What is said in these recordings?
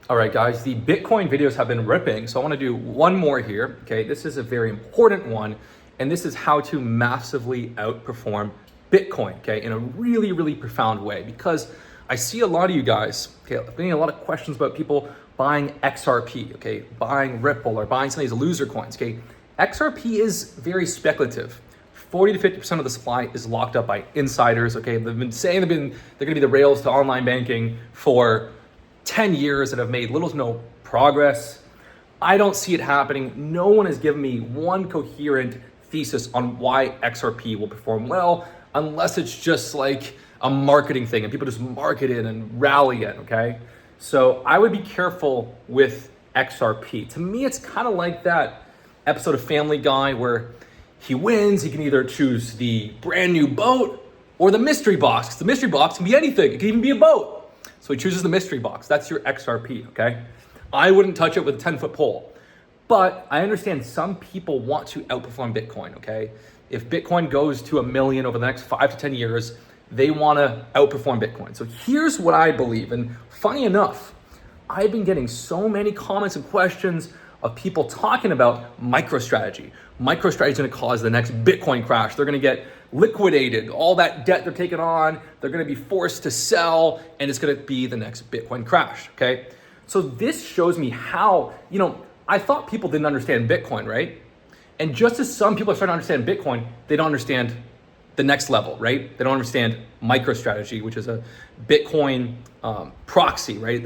All right, guys, the Bitcoin videos have been ripping, so I want to do one more here, okay? This is a very important one, and this is how to massively outperform Bitcoin, okay, in a really, really profound way, because I see a lot of you guys, okay, getting a lot of questions about people buying XRP, okay, buying Ripple or buying some of these loser coins, okay? XRP is very speculative. 40 to 50% of the supply is locked up by insiders, okay? They've been saying they're gonna be the rails to online banking for 10 years and have made little to no progress. I don't see it happening. No one has given me one coherent thesis on why XRP will perform well, unless it's just like a marketing thing and people just market it and rally it, okay? So I would be careful with XRP. To me, it's kind of like that episode of Family Guy where he wins, he can either choose the brand new boat or the mystery box. The mystery box can be anything. It can even be a boat. So he chooses the mystery box. That's your XRP, okay? I wouldn't touch it with a 10-foot pole. But I understand some people want to outperform Bitcoin, okay? If Bitcoin goes to 1 million over the next 5 to 10 years, they want to outperform Bitcoin. So here's what I believe. And funny enough, I've been getting so many comments and questions of people talking about MicroStrategy. MicroStrategy is going to cause the next Bitcoin crash. They're going to get liquidated. All that debt they're taking on, they're going to be forced to sell, and it's going to be the next Bitcoin crash, okay? So this shows me how, I thought people didn't understand Bitcoin, right? And just as some people are starting to understand Bitcoin, they don't understand the next level, right? They don't understand MicroStrategy, which is a Bitcoin proxy, right?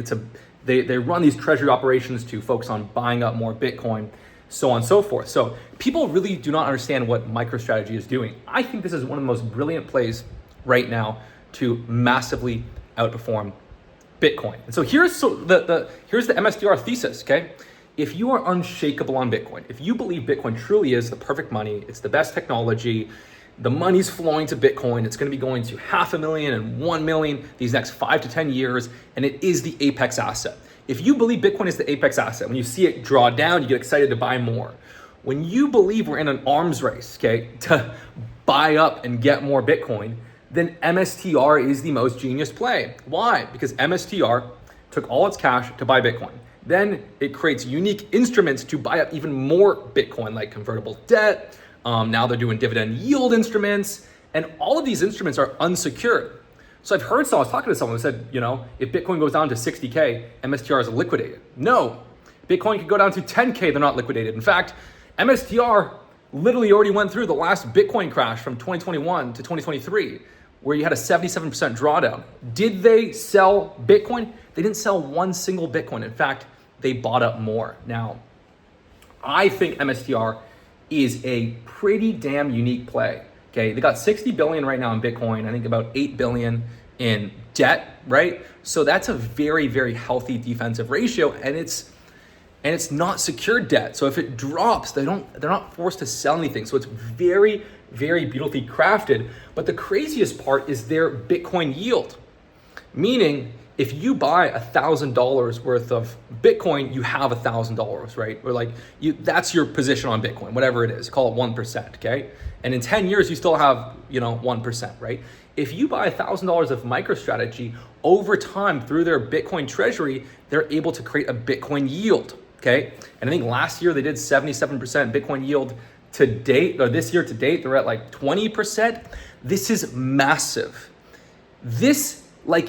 They run these treasury operations to focus on buying up more Bitcoin, so on and so forth. So people really do not understand what MicroStrategy is doing. I think this is one of the most brilliant plays right now to massively outperform Bitcoin. And so here's the MSTR thesis, okay? If you are unshakable on Bitcoin, if you believe Bitcoin truly is the perfect money, it's the best technology, the money's flowing to Bitcoin, it's going to be going to 500,000 and 1 million these next 5 to 10 years, and it is the apex asset. If you believe Bitcoin is the apex asset, when you see it draw down, you get excited to buy more. When you believe we're in an arms race, okay, to buy up and get more Bitcoin, then MSTR is the most genius play. Why? Because MSTR took all its cash to buy Bitcoin. Then it creates unique instruments to buy up even more Bitcoin, like convertible debt. Now they're doing dividend yield instruments, and all of these instruments are unsecured. So I was talking to someone who said, if Bitcoin goes down to 60K, MSTR is liquidated. No, Bitcoin could go down to 10K, they're not liquidated. In fact, MSTR literally already went through the last Bitcoin crash from 2021 to 2023, where you had a 77% drawdown. Did they sell Bitcoin? They didn't sell one single Bitcoin. In fact, they bought up more. Now, I think MSTR is a pretty damn unique play. Okay, they got 60 billion right now in Bitcoin. I think about 8 billion in debt, right? So that's a very, very healthy defensive ratio, and it's not secured debt. So if it drops, they're not forced to sell anything. So it's very, very beautifully crafted. But the craziest part is their Bitcoin yield, meaning if you buy $1,000 worth of Bitcoin, you have $1,000, right? Or that's your position on Bitcoin, whatever it is, call it 1%, okay? And in 10 years, you still have, 1%, right? If you buy $1,000 of MicroStrategy, over time through their Bitcoin treasury, they're able to create a Bitcoin yield, okay? And I think last year they did 77% Bitcoin yield to date, or this year to date, they're at 20%. This is massive. This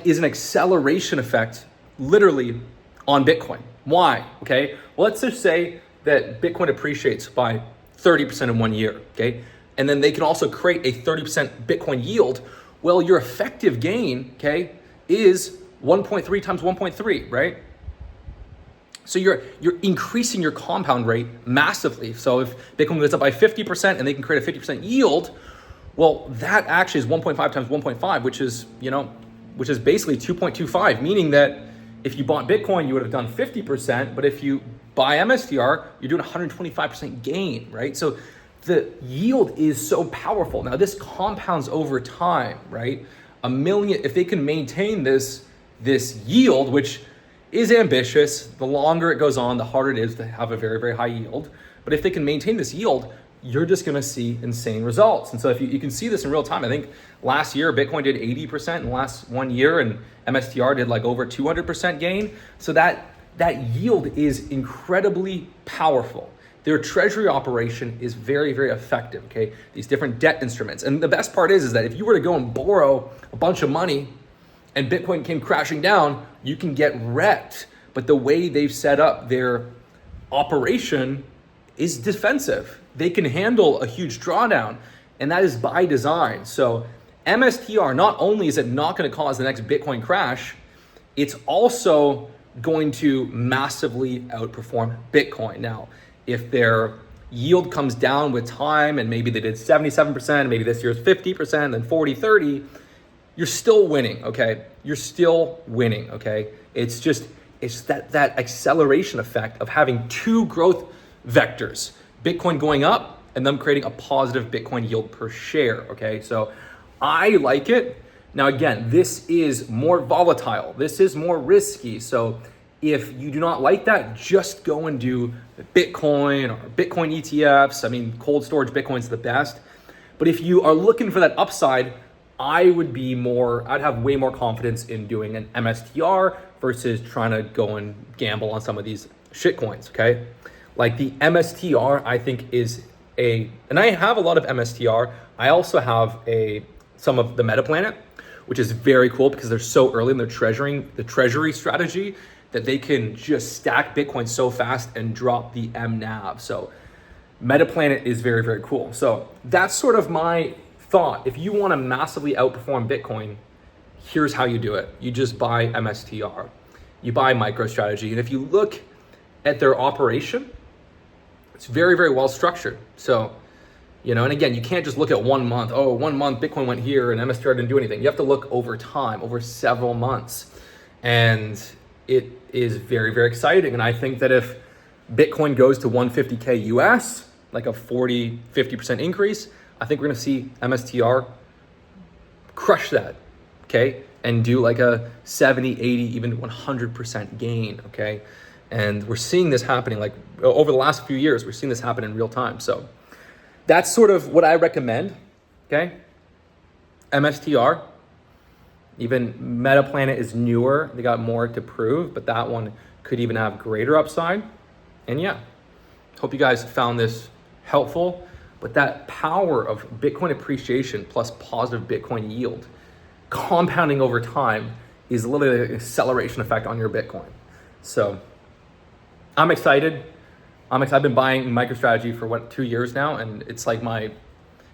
is an acceleration effect literally on Bitcoin. Why? Okay. Well, let's just say that Bitcoin appreciates by 30% in 1 year. Okay. And then they can also create a 30% Bitcoin yield. Well, your effective gain, okay, is 1.3 times 1.3, right? So you're increasing your compound rate massively. So if Bitcoin goes up by 50% and they can create a 50% yield, well, that actually is 1.5 times 1.5, which is basically 2.25, meaning that if you bought Bitcoin, you would have done 50%, but if you buy MSTR, you're doing 125% gain, right? So the yield is so powerful. Now this compounds over time, right? If they can maintain this yield, which is ambitious, the longer it goes on, the harder it is to have a very, very high yield. But if they can maintain this yield, you're just gonna see insane results. And so if you can see this in real time, I think last year Bitcoin did 80% in the last 1 year, and MSTR did over 200% gain. So that that yield is incredibly powerful. Their treasury operation is very, very effective, okay? These different debt instruments. And the best part is that if you were to go and borrow a bunch of money and Bitcoin came crashing down, you can get wrecked. But the way they've set up their operation is defensive. They can handle a huge drawdown, and that is by design. So MSTR, not only is it not going to cause the next Bitcoin crash, it's also going to massively outperform Bitcoin. Now, if their yield comes down with time and maybe they did 77%, maybe this year's 50%, then 40, 30, you're still winning, okay? You're still winning, okay? It's that acceleration effect of having two growth vectors, Bitcoin going up and them creating a positive Bitcoin yield per share, okay? So I like it. Now, again, this is more volatile. This is more risky. So if you do not like that, just go and do Bitcoin or Bitcoin ETFs. I mean, cold storage Bitcoin's the best. But if you are looking for that upside, I'd have way more confidence in doing an MSTR versus trying to go and gamble on some of these shit coins, okay? Like the MSTR, I think and I have a lot of MSTR. I also have some of the Metaplanet, which is very cool because they're so early in their treasury strategy that they can just stack Bitcoin so fast and drop the MNAV. So Metaplanet is very, very cool. So that's sort of my thought. If you want to massively outperform Bitcoin, here's how you do it. You just buy MSTR, you buy MicroStrategy. And if you look at their operation, it's very, very well structured. So, and again, you can't just look at 1 month. Oh, 1 month Bitcoin went here and MSTR didn't do anything. You have to look over time, over several months. And it is very, very exciting. And I think that if Bitcoin goes to 150K US, like a 40, 50% increase, I think we're gonna see MSTR crush that, okay? And do like a 70, 80, even 100% gain, okay? And we're seeing this happening like over the last few years, we're seeing this happen in real time. So that's sort of what I recommend, okay? MSTR, even Metaplanet is newer. They got more to prove, but that one could even have greater upside. And yeah, hope you guys found this helpful. But that power of Bitcoin appreciation plus positive Bitcoin yield compounding over time is literally an acceleration effect on your Bitcoin. So I'm excited. I've been buying MicroStrategy for 2 years now, and it's like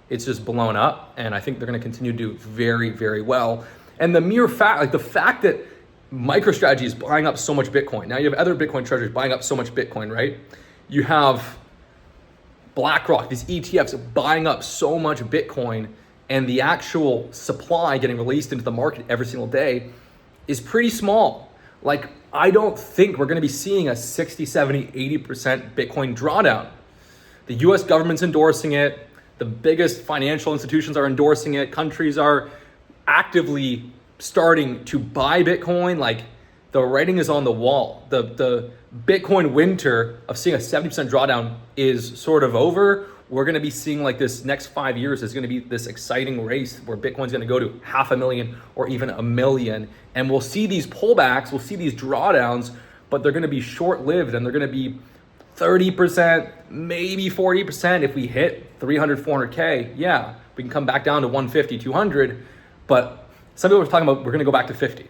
it's just blown up. And I think they're going to continue to do very, very well. And the mere fact, like the fact that MicroStrategy is buying up so much Bitcoin. Now you have other Bitcoin treasuries buying up so much Bitcoin, right? You have BlackRock, these ETFs buying up so much Bitcoin, and the actual supply getting released into the market every single day is pretty small. Like, I don't think we're gonna be seeing a 60, 70, 80% Bitcoin drawdown. The US government's endorsing it. The biggest financial institutions are endorsing it. Countries are actively starting to buy Bitcoin. Like, the writing is on the wall. The Bitcoin winter of seeing a 70% drawdown is sort of over. We're gonna be seeing like this next 5 years is gonna be this exciting race where Bitcoin's gonna go to 500,000 or even 1 million. And we'll see these pullbacks, we'll see these drawdowns, but they're gonna be short-lived and they're gonna be 30%, maybe 40% if we hit 300, 400K. Yeah, we can come back down to 150, 200, but some people are talking about we're gonna go back to 50.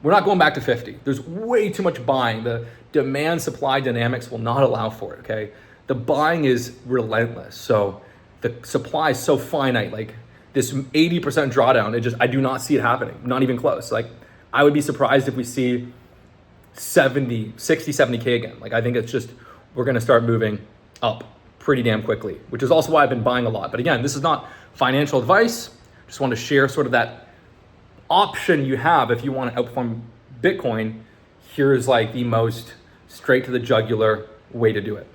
We're not going back to 50. There's way too much buying. The demand supply dynamics will not allow for it, okay? The buying is relentless. So the supply is so finite, like this 80% drawdown, I do not see it happening, not even close. Like, I would be surprised if we see 60, 70K again. Like, I think we're gonna start moving up pretty damn quickly, which is also why I've been buying a lot. But again, this is not financial advice. Just want to share sort of that option you have if you want to outperform Bitcoin. Here's like the most straight to the jugular way to do it.